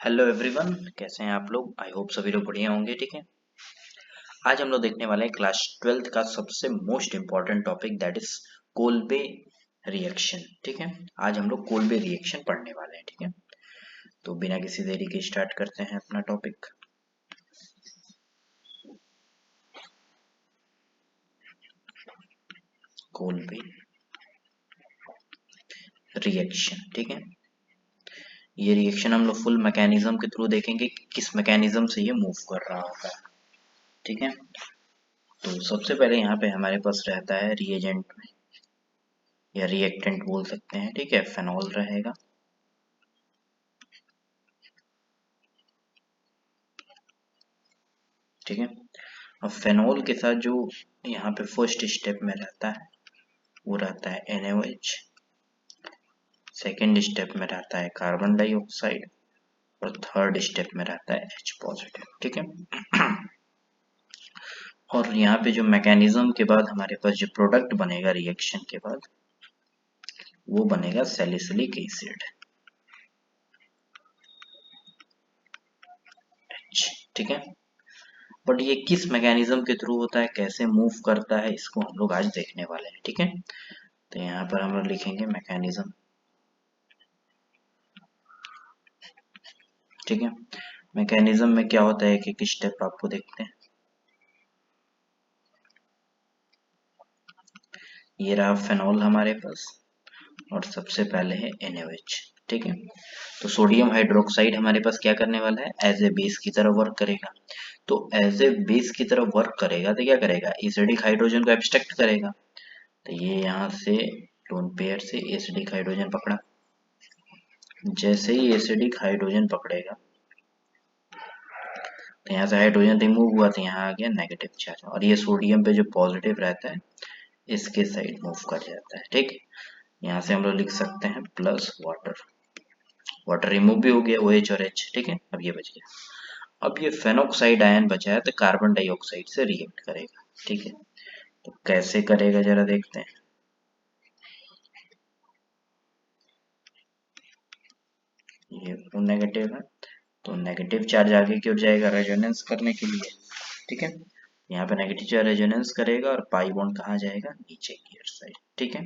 Hello everyone, कैसे हैं आप लोग। आई होप सभी लोग बढ़िया होंगे। ठीक है, आज हम लोग देखने वाले हैं क्लास 12th का सबसे most important topic, that is Kolbe reaction. ठीक है, आज हम लोग कोल्बे रिएक्शन पढ़ने वाले हैं। ठीक है, तो बिना किसी देरी के स्टार्ट करते हैं अपना टॉपिक। कोल्बे रिएक्शन, ठीक है, ये रिएक्शन हम लोग फुल मैकेनिज्म के थ्रू देखेंगे कि किस मैकेनिज्म से ये मूव कर रहा होगा। ठीक है, तो सबसे पहले यहाँ पे हमारे पास रहता है रिएजेंट में या रिएक्टेंट बोल सकते हैं। ठीक है, फेनॉल रहेगा। ठीक है, अब फेनॉल के साथ जो यहाँ पे फर्स्ट स्टेप में रहता है वो रहता है NaOH। सेकेंड स्टेप में रहता है कार्बन डाइऑक्साइड और थर्ड स्टेप में रहता है H पॉजिटिव। ठीक है, और यहाँ पे जो मैकेनिज्म के बाद हमारे पास जो प्रोडक्ट बनेगा रिएक्शन के बाद वो बनेगा सैलिसिलिक एसिड H। ठीक है, बट ये किस मैकेनिज्म के थ्रू होता है, कैसे मूव करता है, इसको हम लोग आज देखने वाले हैं। ठीक है, तो यहाँ पर हम लोग लिखेंगे मैकेनिज्म। ठीक है, मैकेनिज्म में क्या होता है कि किस स्टेप आपको देखते हैं। ये रहा फेनॉल हमारे पास और सबसे पहले है NaOH। ठीक है, तो सोडियम हाइड्रोक्साइड हमारे पास क्या करने वाला है, एज ए बेस की तरह वर्क करेगा। तो एज ए बेस की तरह वर्क करेगा तो क्या करेगा, एसिडिक हाइड्रोजन को एब्स्ट्रैक्ट करेगा। तो ये यहाँ से लोन पेयर से एसिडिक हाइड्रोजन पकड़ा। जैसे ही एसिडिक हाइड्रोजन पकड़ेगा तो यहाँ से हाइड्रोजन रिमूव हुआ तो यहाँ आ गया नेगेटिव चार्ज, और ये सोडियम पे जो पॉजिटिव रहता है इसके साइड मूव कर जाता है। ठीक, यहाँ से हम लोग लिख सकते हैं प्लस वाटर। वाटर रिमूव भी हो गया, OH और H। ठीक है, अब ये बच गया। अब ये फेनोक्साइड आयन बचा है तो कार्बन डाइऑक्साइड से रिएक्ट करेगा। ठीक है, तो कैसे करेगा जरा देखते हैं। ये नेगेटिव है तो नेगेटिव चार्ज आगे की ओर जाएगा रेजोनेंस करने के लिए। ठीक है, यहाँ पे नेगेटिव चार्ज रेजोनेंस करेगा और पाई बॉन्ड कहाँ जाएगा, नीचे की ओर साइड। ठीक है,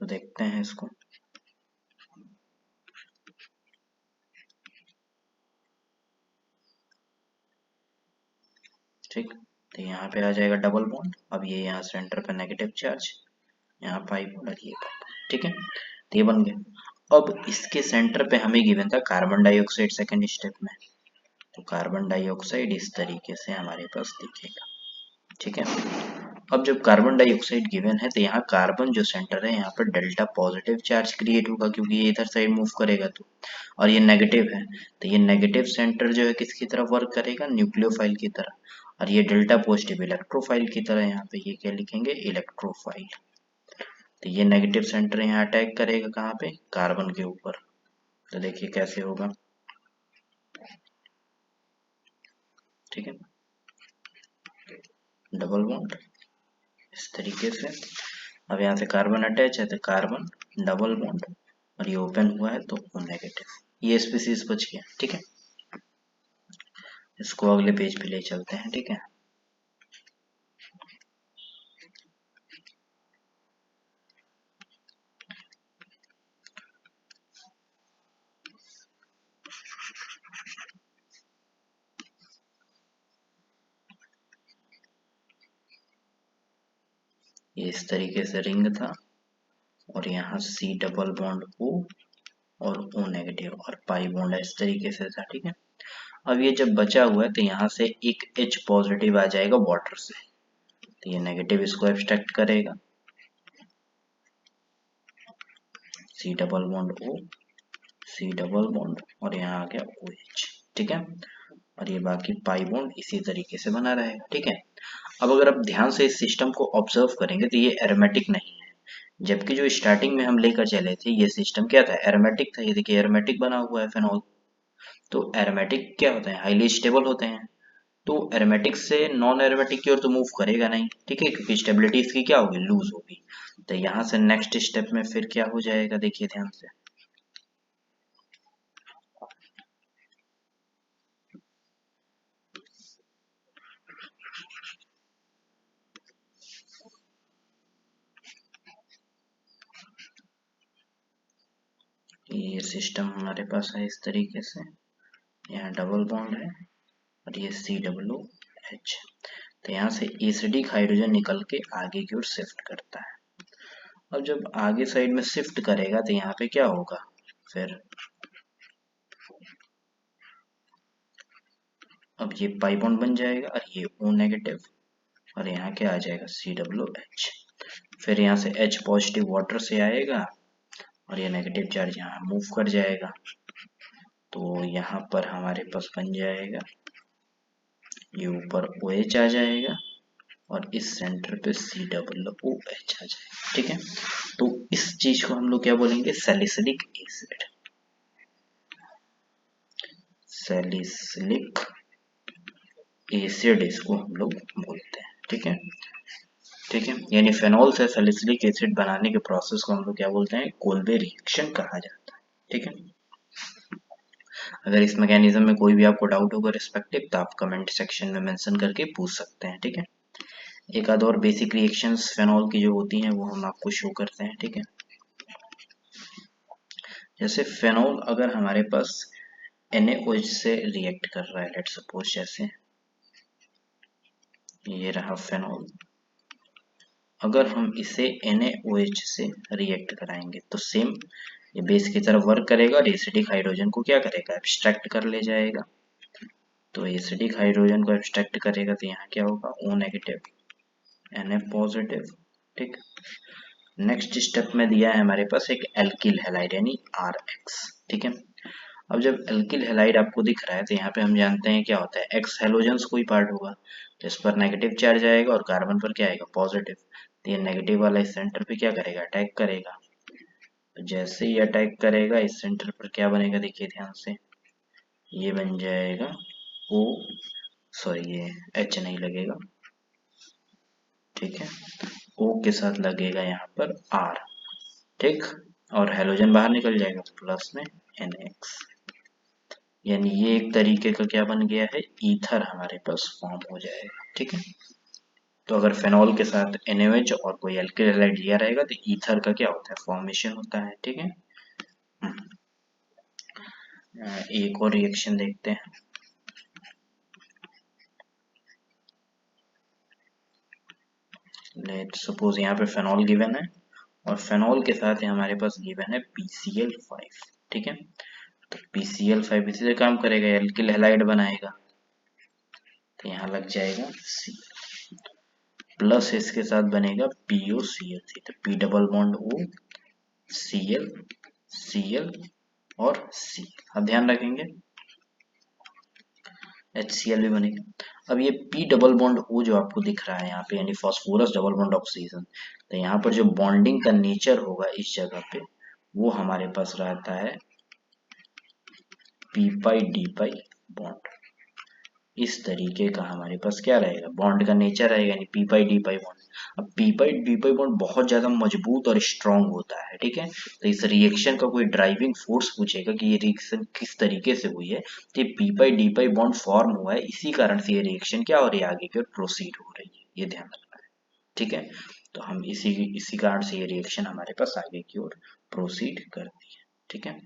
तो देखते हैं इसको। ठीक, तो यहाँ पे आ जाएगा डबल बॉन्ड। अब ये यहाँ सेंटर पे नेगेटिव चार्ज, यहाँ पाई बॉन्ड और ये पाई। ठीक है, तो ये बन गया। अब इसके सेंटर पे हमें गिवन था कार्बन डाइऑक्साइड सेकेंड स्टेप में, तो कार्बन डाइऑक्साइड इस तरीके से हमारे पास दिखेगा। ठीक है, अब जब कार्बन डाइऑक्साइड गिवन है तो यहाँ कार्बन जो सेंटर है यहाँ पर डेल्टा पॉजिटिव चार्ज क्रिएट होगा क्योंकि ये इधर साइड मूव करेगा तो, और ये नेगेटिव है तो ये नेगेटिव सेंटर जो है किसकी तरफ वर्क करेगा, न्यूक्लियोफाइल की तरह। और ये डेल्टा पॉजिटिव इलेक्ट्रोफाइल की तरह, यहाँ पे ये क्या लिखेंगे, इलेक्ट्रोफाइल। तो ये नेगेटिव सेंटर यहाँ अटैक करेगा कहाँ पे, कार्बन के ऊपर। तो देखिए कैसे होगा। ठीक है, डबल बॉन्ड इस तरीके से। अब यहाँ से कार्बन अटैच है तो कार्बन डबल बॉन्ड, और ये ओपन हुआ है तो वो नेगेटिव, ये स्पीसीज बच गया। ठीक है, इसको अगले पेज पे ले चलते हैं। ठीक है, ये इस तरीके से रिंग था और यहाँ C डबल बॉन्ड O और O नेगेटिव और पाई बॉन्ड इस तरीके से था। ठीक है, अब ये जब बचा हुआ है तो यहाँ से एक H पॉजिटिव आ जाएगा वाटर से, तो ये नेगेटिव इसको एब्स्ट्रैक्ट करेगा, C double bond O, C double bond और यहाँ आ गया OH। ठीक है, और ये बाकी पाई बॉन्ड इसी तरीके से बना रहेगा। ठीक है, अब अगर आप ध्यान से इस सिस्टम को ऑब्जर्व करेंगे तो ये एरोमेटिक नहीं है, जबकि जो स्टार्टिंग में हम लेकर चले थे ये सिस्टम क्या था, एरोमेटिक था। ये देखिए एरोमेटिक बना हुआ है फेनॉल। तो एरोमेटिक क्या होते हैं, हाईली स्टेबल होते हैं। तो एरोमेटिक से नॉन एरोमेटिक की ओर तो मूव करेगा नहीं। ठीक है, क्योंकि स्टेबिलिटी इसकी क्या होगी, लूज होगी। तो यहाँ से नेक्स्ट स्टेप में फिर क्या हो जाएगा, देखिए ध्यान से। ये सिस्टम हमारे पास है इस तरीके से, यहाँ डबल बॉन्ड है और ये COOH। तो यहाँ से एसिडिक हाइड्रोजन निकल के आगे की ओर शिफ्ट करता है। अब जब आगे साइड में शिफ्ट करेगा तो यहाँ पे क्या होगा, फिर अब ये पाई बॉन्ड बन जाएगा और ये O नेगेटिव और यहाँ क्या आ जाएगा COOH। फिर यहाँ से H पॉजिटिव वाटर से आएगा और ये नेगेटिव चार्ज यहाँ मूव कर जाएगा, तो यहाँ पर हमारे पास बन जाएगा ये ऊपर OH आ जाएगा और इस सेंटर पे COOH आ जाएगा। ठीक है, तो इस चीज को हम लोग क्या बोलेंगे, सैलिसिलिक एसिड। सैलिसिलिक एसिड इसको हम लोग बोलते हैं। ठीक है, ठीक है, यानी फेनॉल से सैलिसिलिक एसिड बनाने के प्रोसेस को हम लोग क्या बोलते हैं, कोल्बे रिएक्शन कहा जाता है। ठीक है, अगर इस मैकेनिज्म में कोई भी आपको डाउट होगा रिस्पेक्टिव तो आप कमेंट सेक्शन में मेंशन करके पूछ सकते हैं। ठीक है, एक आध और बेसिक रिएक्शंस फेनॉल की जो होती हैं वो हम आपको शो करते हैं। ठीक है, जैसे फेनॉल अगर हमारे पास NaOH से रिएक्ट कर रहा है, लेट्स सपोज जैसे ये रहा फेनॉल, अगर हम इसे NaOH से रिएक्ट कराएंगे तो सेम ये बेस की तरफ वर्क करेगा और एसिडिक हाइड्रोजन को क्या करेगा, एब्स्ट्रैक्ट कर ले जाएगा। तो एसिडिक हाइड्रोजन को एब्स्ट्रैक्ट करेगा तो यहाँ क्या होगा, O नेगेटिव Na पॉजिटिव। ठीक, नेक्स्ट स्टेप में दिया है हमारे पास एक एल्किल हैलाइड यानी RX। ठीक है, अब जब एल्किल हैलाइड आपको दिख रहा है तो यहाँ पे हम जानते हैं क्या होता है, एक्स हैलोजेंस कोई पार्ट होगा तो इस पर नेगेटिव चार्ज आएगा और कार्बन पर क्या आएगा, पॉजिटिव। तो ये नेगेटिव वाला इस सेंटर पे क्या करेगा, अटैक करेगा। तो जैसे ही अटैक करेगा इस सेंटर पर क्या बनेगा, देखिए ध्यान से, ये बन जाएगा O, सॉरी ये H नहीं लगेगा। ठीक है, O के साथ लगेगा यहाँ पर R। ठीक, और हैलोजन बाहर निकल जाएगा तो प्लस में NX, यानी ये एक तरीके का क्या बन गया है, ईथर हमारे पास फॉर्म हो जाएगा। ठीक है, तो अगर फेनॉल के साथ NaOH और कोई एल्किल हैलाइड लिया रहेगा तो ईथर का क्या होता है, फॉर्मेशन होता है। ठीक है, एक और रिएक्शन देखते हैं। लेट सपोज यहाँ पे फेनॉल गिवन है और फेनॉल के साथ हमारे पास गिवन है PCl5। ठीक है, तो PCl5 इसी से काम करेगा, एल्किल हैलाइड बनाएगा तो यहाँ लग जाएगा C प्लस इसके साथ बनेगा POCl3, तो P double bond O Cl Cl और C। अब ध्यान रखेंगे HCl भी बनेगा। अब ये P डबल बॉन्ड O जो आपको दिख रहा है यहाँ पे यानी फास्फोरस डबल बॉन्ड ऑक्सीजन, तो यहाँ पर जो बॉन्डिंग का नेचर होगा इस जगह पे वो हमारे पास रहता है P पाई D पाई बॉन्ड। इस तरीके का हमारे पास क्या रहेगा, बॉन्ड का नेचर रहेगा यानी P पाई D पाई बॉन्ड। अब P पाई D पाई बॉन्ड बहुत ज्यादा मजबूत और स्ट्रांग होता है। ठीक है, तो इस रिएक्शन का कोई ड्राइविंग फोर्स पूछेगा कि ये रिएक्शन किस तरीके से हुई है, तो ये P पाई D पाई बॉन्ड फॉर्म हुआ है, इसी कारण से ये रिएक्शन क्या हो रही है, आगे की ओर प्रोसीड हो रही है, ये ध्यान रखना है। ठीक है, तो हम इसी कारण से ये रिएक्शन हमारे पास आगे की ओर प्रोसीड करती है। ठीक है,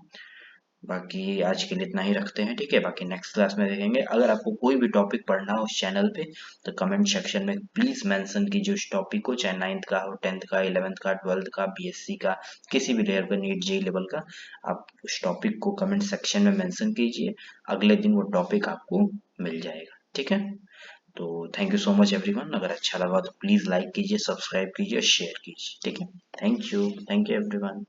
बाकी आज के लिए इतना ही रखते हैं। ठीक है, बाकी नेक्स्ट क्लास में देखेंगे। अगर आपको कोई भी टॉपिक पढ़ना हो उस चैनल पे तो कमेंट सेक्शन में प्लीज मेंशन कीजिए उस टॉपिक को, चाहे 9th का हो, 10th का, 11th का, 12th का, BSc का, किसी भी लेवल का, नीट जेई लेवल का, आप उस टॉपिक को कमेंट सेक्शन में मेंशन कीजिए, अगले दिन वो टॉपिक आपको मिल जाएगा। ठीक है, तो thank you so much everyone. अगर अच्छा लगा तो प्लीज लाइक कीजिए, सब्सक्राइब कीजिए, शेयर कीजिए। ठीक है, थैंक यू एवरीवन।